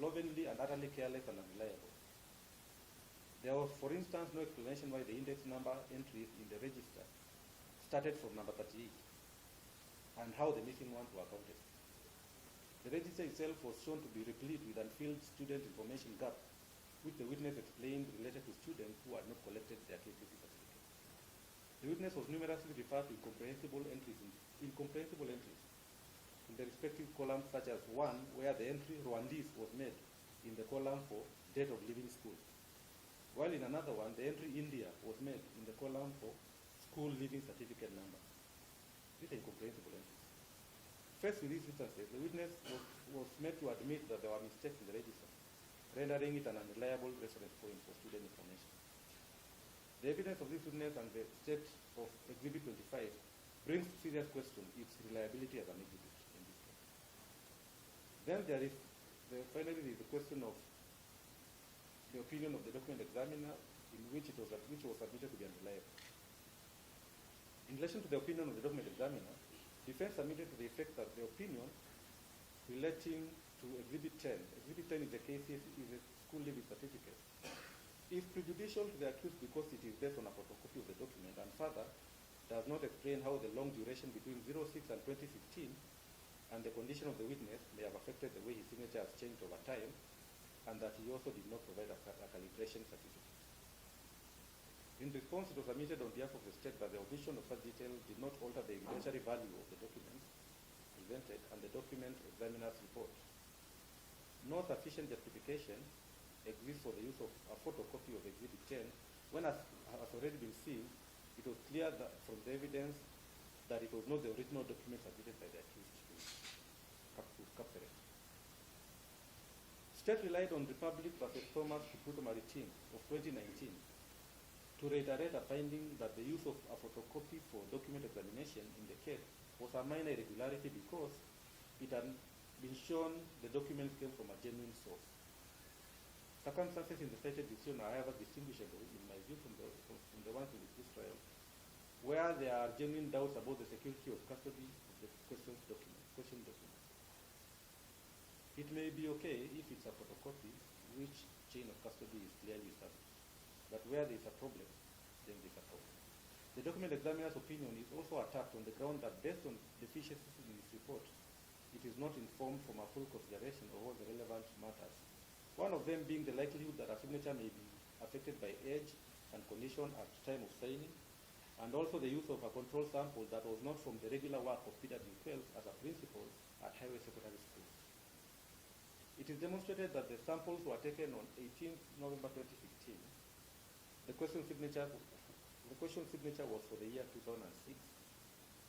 slovenly and utterly careless and unreliable. There was, for instance, no explanation why the index number entries in the register started from number 38 and how the missing ones were counted. The register itself was shown to be replete with unfilled student information gap, which the witness explained related to students who had not collected their KCSE certificate. The witness was numerously referred to incomprehensible entries in the respective columns, such as one where the entry Rwandese was made in the column for date of leaving school, while in another one the entry India was made in the column for school leaving certificate number. These are incomprehensible entries. Faced with these instances, the witness was made to admit that there were mistakes in the register, rendering it an unreliable reference point for student information. The evidence of this witness and the state of Exhibit 25 brings to serious question its reliability as an exhibit in this case. Then there is finally the question of the opinion of the document examiner, in which was submitted to be unreliable. In relation to the opinion of the document examiner, defense submitted to the effect that the opinion relating to Exhibit 10, Exhibit 10 is a school leaving certificate, is prejudicial to the accused because it is based on a photocopy of the document, and further does not explain how the long duration between 06 and 2015 and the condition of the witness may have affected the way his signature has changed over time, and that he also did not provide a calibration certificate. In response, it was submitted on behalf of the state that the omission of such details did not alter the evidentiary value of the documents presented and the document examiner's report. No sufficient justification exists for the use of a photocopy of Exhibit 10 when, as has already been seen, it was clear that from the evidence that it was not the original document submitted by the accused to Caperet. State relied on Republic versus Thomas Kipruto Maritim of 2019 to reiterate a finding that the use of a photocopy for document examination in the case was a minor irregularity because it had been shown the documents came from a genuine source. Circumstances in the cited decision are however distinguishable, in my view, from the ones in this trial, where there are genuine doubts about the security of custody of the question document. It may be okay if it's a photocopy, which chain of custody is clearly established. But where there is a problem, then there is a problem. The document examiner's opinion is also attacked on the ground that based on deficiencies in his report, it is not informed from a full consideration of all the relevant matters. One of them being the likelihood that a signature may be affected by age and condition at the time of signing, and also the use of a control sample that was not from the regular work of PW12 as a principal at Highway Secondary School. It is demonstrated that the samples were taken on 18th November 2015. The question signature was for the year 2006,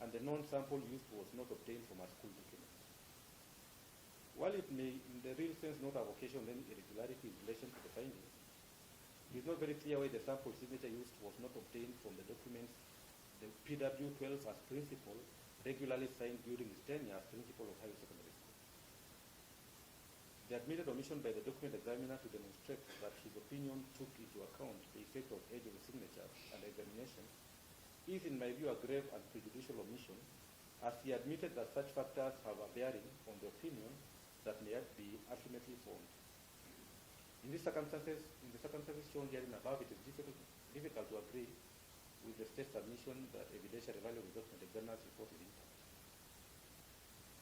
and the non-sample used was not obtained from a school document. While it may, in the real sense, not have occasioned any irregularity in relation to the findings, it is not very clear why the sample signature used was not obtained from the documents the PW12 as principal regularly signed during his tenure as principal of Highway Secondary School. The admitted omission by the document examiner to demonstrate that his opinion took into account the effect of age of the signatures and examination is, in my view, a grave and prejudicial omission, as he admitted that such factors have a bearing on the opinion that may be ultimately formed. In the circumstances shown herein above, it is difficult to agree with the state's admission that evidentiary value of the document examiner's report is intact.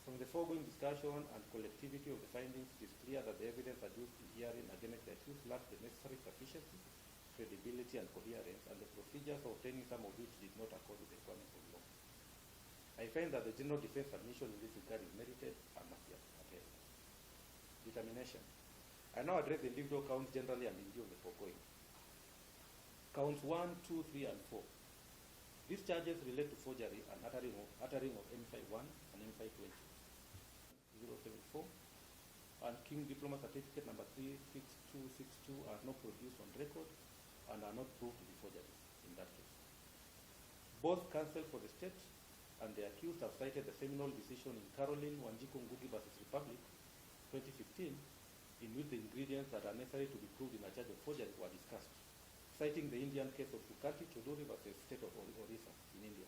From the foregoing discussion and collectivity of the findings, it is clear that the evidence adduced herein against the accused lacks the necessary sufficiency, credibility, and coherence, and the procedures for obtaining some of which did not accord with the requirements of law. I find that the general defense submission in this regard is merited and must be upheld. Determination. I now address the individual counts generally and in view of the foregoing. Counts 1, 2, 3, and 4. These charges relate to forgery and uttering of M51 and M520. 074 and King Diploma Certificate number 36262 are not produced on record and are not proved to be forgeries in that case. Both counsel for the state and the accused have cited the seminal decision in Caroline Wanjiku Ngugi versus Republic 2015, in which the ingredients that are necessary to be proved in a charge of forgery were discussed, citing the Indian case of Fukati Choduri versus State of Orissa in India.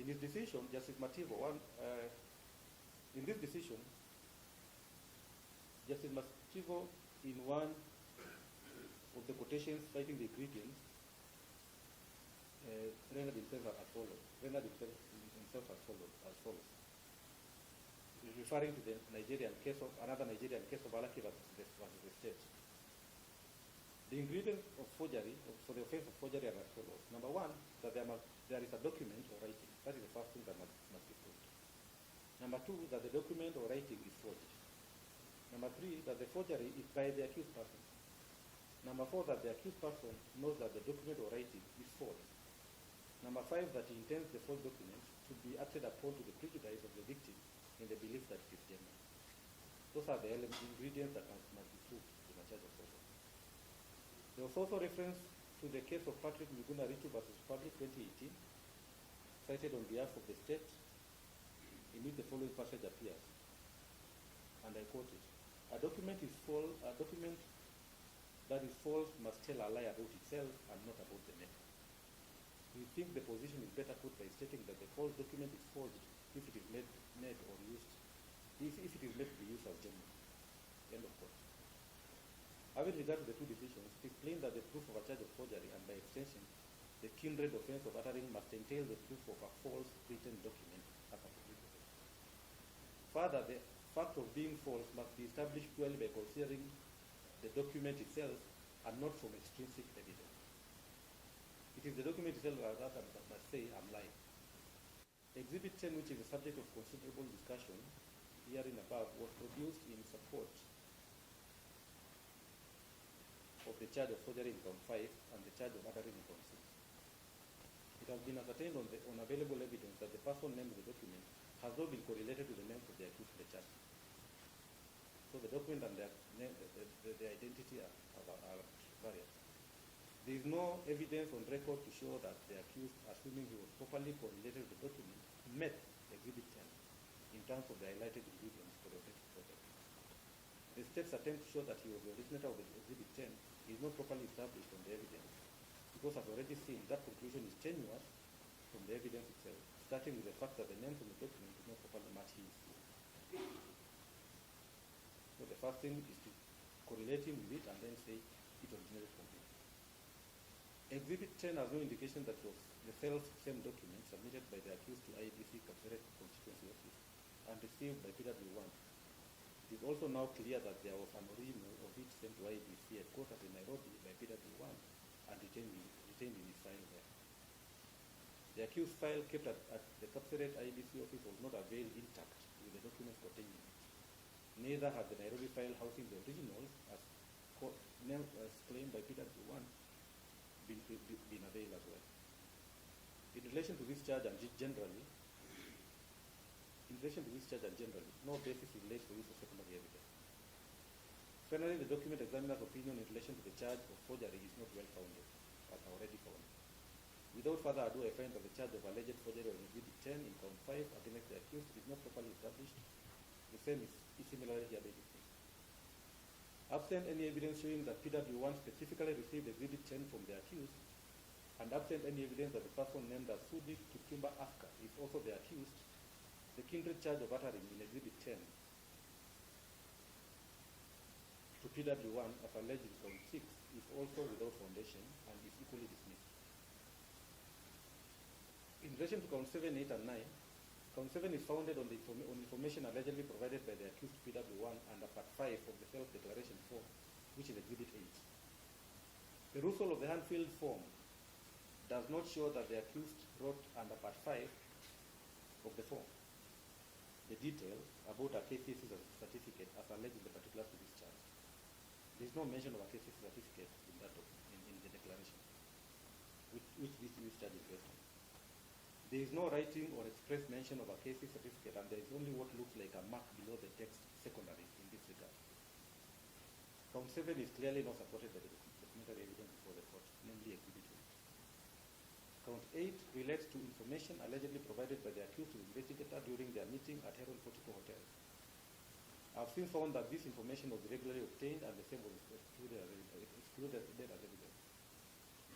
In his decision, Justice Mativo Chivo, in one of the quotations citing the ingredients, rendered himself as follows. Referring to the another Nigerian case of Alaki versus the state. The ingredients of forgery, for the offense of forgery, are as follows. Number one, that there is a document or writing. That is the first thing that must be proved. Number two, that the document or writing is forged. Number three, that the forgery is by the accused person. Number four, that the accused person knows that the document or writing is false. Number five, that he intends the false document to be acted upon to the prejudice of the victim in the belief that it is genuine. Those are the ingredients that must be proved in a charge of forgery. There was also reference to the case of Patrick Miguna Ritu versus Republic 2018, cited on behalf of the state, in which the following passage appears, and I quote it: a document that is false must tell a lie about itself and not about the maker. We think the position is better put by stating that the false document is forged if it is made or used, if it is made to be used as genuine. End of quote. Having regard to the two decisions, it is plain that the proof of a charge of forgery and by extension, the kindred offense of uttering must entail the proof of a false written document as a public offense. Further, the fact of being false must be established purely by considering the document itself and not from extrinsic evidence. It is the document itself that must say, I'm lying. Exhibit 10, which is the subject of considerable discussion herein above, was produced in support of the charge of forgery in count 5 and the charge of uttering in count 6. It has been ascertained on available evidence that the person named in the document has not been correlated to the names of the accused in the charge. So the document and the identity are various. There is no evidence on record to show that the accused, assuming he was properly correlated to the document, met Exhibit 10 in terms of the highlighted ingredients for the offense of forgery. The state's attempt to show that he was the originator of the Exhibit 10 is not properly established on the evidence, because as already seen, that conclusion is tenuous from the evidence itself, starting with the fact that the names on the document do not properly match his. So the first thing is to correlate him with it and then say it originated from him. Exhibit 10 has no indication that it was the same document submitted by the accused to IEBC Kapseret Constituency Office and received by PW1. It is also now clear that there was an original of it sent to IEBC headquarters in Nairobi by PW1 and retained in his file there. The accused file kept at the Kapseret IEBC office was not availed intact with the documents contained in it. Neither had the Nairobi file housing the originals as claimed by PW1 been availed as well. In relation to this charge and generally, no basis is laid for use of secondary evidence. Finally, the document examiner's opinion in relation to the charge of forgery is not well founded, as I already found. Without further ado, I find that the charge of alleged forgery on Exhibit 10 in count 5 against the accused is not properly established. The same is similarly here by dismissed. Absent any evidence showing that PW1 specifically received Exhibit 10 from the accused, and absent any evidence that the person named as Sudi'S Kipchumba Aska is also the accused, the kindred charge of uttering in Exhibit 10 to PW1 as alleged in count 6 is also without foundation and is equally dismissed. In relation to count 7, 8, and 9, count 7 is founded on information allegedly provided by the accused PW1 under Part 5 of the self-declaration form, which is Exhibit 8. The perusal of the hand-filled form does not show that the accused wrote under Part 5 of the form the details about a KCC certificate as alleged in the particulars to this charge. There is no mention of a KCC certificate in the declaration, which this charge is based on. There is no writing or express mention of a KCC certificate, and there is only what looks like a mark below the text secondary in this regard. Count 7 is clearly not supported by the documentary evidence before the court, namely Exhibit 8. Count 8 relates to information allegedly provided by the accused to the investigator during their meeting at Heron Portico Hotel. I have since found that this information was regularly obtained and the same was excluded as evidence.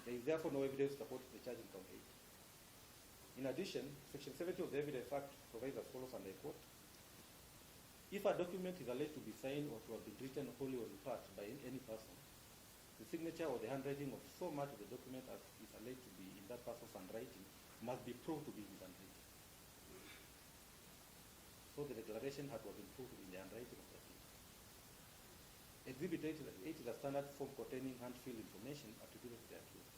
There is therefore no evidence to support the charge in count 8. In addition, Section 70 of the Evidence Act provides as follows, and I quote: If a document is alleged to be signed or to have been written wholly or in part by any person, the signature or the handwriting of so much of the document as is alleged to be in that person's handwriting must be proved to be his handwriting. So the declaration had to have been proved in the handwriting of the accused. Exhibit 8 is a standard form containing hand-filled information attributed to the accused.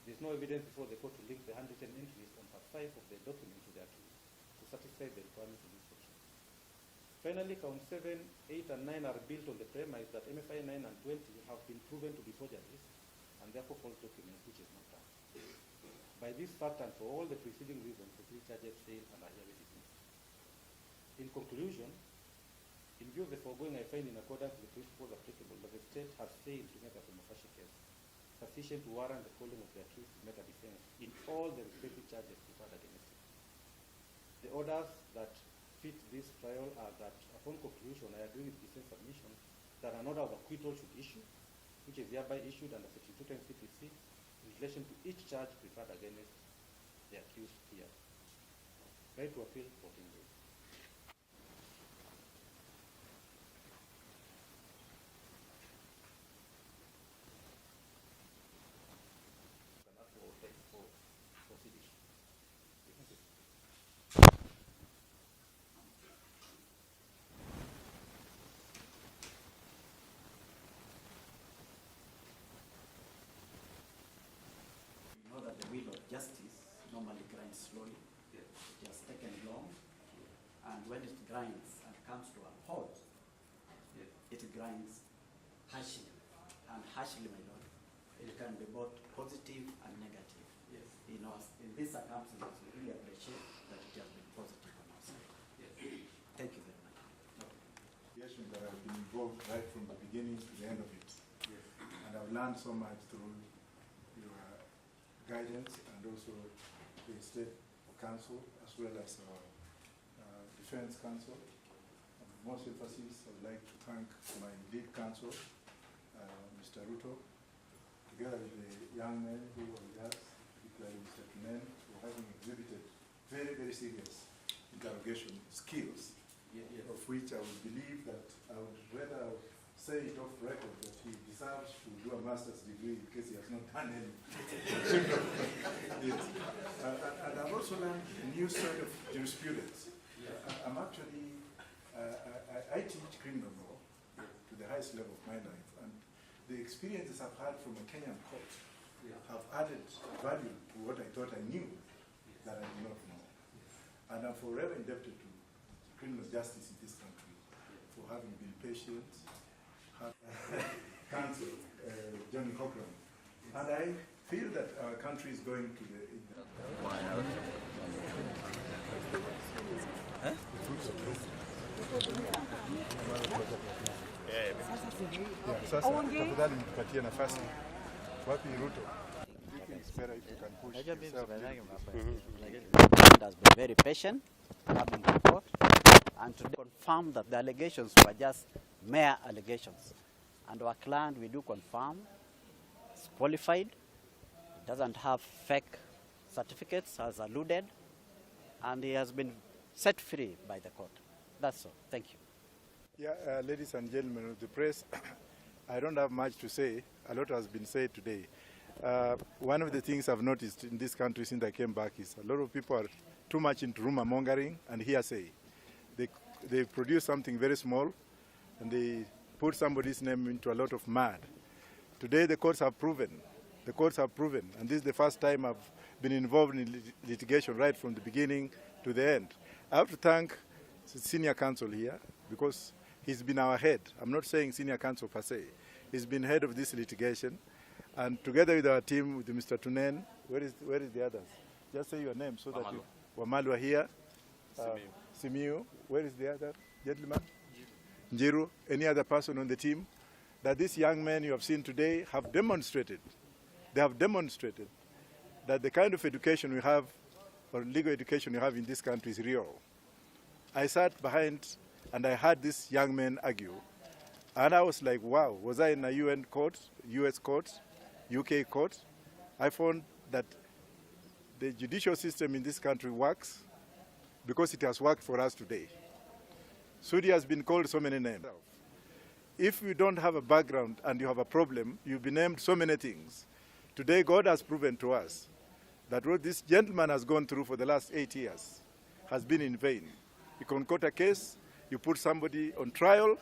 There is no evidence before the court to link the handwritten entries on part 5 of the document to the accused to satisfy the requirements of this section. Finally, count 7, 8, and 9 are built on the premise that MFI 9 and 20 have been proven to be forgeries and therefore false documents, which is not done. By this fact and for all the preceding reasons, the three charges fail and are hereby dismissed. In conclusion, in view of the foregoing, I find in accordance with the principles applicable that the state has failed to make a prima facie case sufficient to warrant the calling of the accused to make a defense in all the respective charges preferred against him. The orders that fit this trial are that upon conclusion, I agree with defense submission that an order of acquittal should issue, which is hereby issued under section 210 CPC in relation to each charge preferred against the accused here. Right to appeal 14 days. The wheel of justice normally grinds slowly. Yes. It has taken long, and when it grinds and comes to a halt, yes, it grinds harshly. And harshly, my lord, it can be both positive and negative. Yes. You know, in these circumstances, we really appreciate that it has been positive on our side. Yes. Thank you very much. Yes, that I've been involved right from the beginning to the end of it. Yes. And I've learned so much through your guidance and also the State Council as well as our Defense Council. And with most emphasis, I would like to thank my lead counsel, Mr. Ruto, together with the young men who were with us, particularly Mr. Tunen, for having exhibited very, very serious interrogation skills, of which I would believe that I would rather say it off record that he deserves to do a master's degree in case he has not done any. Yes. And I've also learned a new set of jurisprudence. I'm actually, I teach criminal law to the highest level of my life, and the experiences I've had from a Kenyan court have added value to what I thought I knew that I did not know. And I'm forever indebted to criminal justice in this country for having been patient, Council, Johnny Cochran. And I feel that our country is going to the... Sasa tafadhali mtupatie nafasi. Wapi Ruto? It's better if you can push yourself. Has been very patient, having the court, and today confirm that the allegations were just mere allegations. And our client, we do confirm, is qualified, doesn't have fake certificates as alluded, and he has been set free by the court. That's all. Thank you. Yeah, ladies and gentlemen of the press, I don't have much to say. A lot has been said today. One of the things I've noticed in this country since I came back is a lot of people are too much into rumor mongering and hearsay. They produce something very small and they put somebody's name into a lot of mud. Today the courts have proven, and this is the first time I've been involved in litigation right from the beginning to the end. I have to thank the senior counsel here because he's been our head. I'm not saying senior counsel per se. He's been head of this litigation, and together with our team, with Mr. Tunen, where is the others? Just say your name so that you... Wamalwa here. Simiu. Where is the other gentleman? Njiru. Any other person on the team? That these young men you have seen today have demonstrated. They have demonstrated that the kind of education we have, or legal education we have in this country is real. I sat behind and I heard these young men argue. And I was like, wow, was I in a UN court, US court, UK court? I found that the judicial system in this country works because it has worked for us today. Sudi has been called so many names. If you don't have a background and you have a problem, you'll be named so many things. Today, God has proven to us that what this gentleman has gone through for the last 8 years has been in vain. You concoct a case, you put somebody on trial,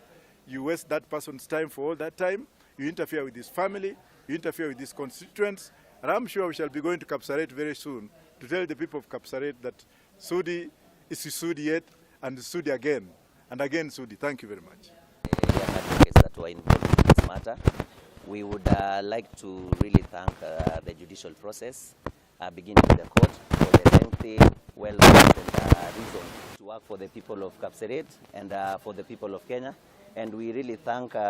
you waste that person's time for all that time, you interfere with his family, you interfere with his constituents, and I'm sure we shall be going to Kapsaret very soon to tell the people of Kapsaret that Sudi is Sudi yet and Sudi again, and again Sudi. Thank you very much. Young advocates that were involved in this matter. We would like to really thank the judicial process, beginning with the court, for the lengthy, well-rounded reason to work for the people of Kapsaret and for the people of Kenya. And we really thank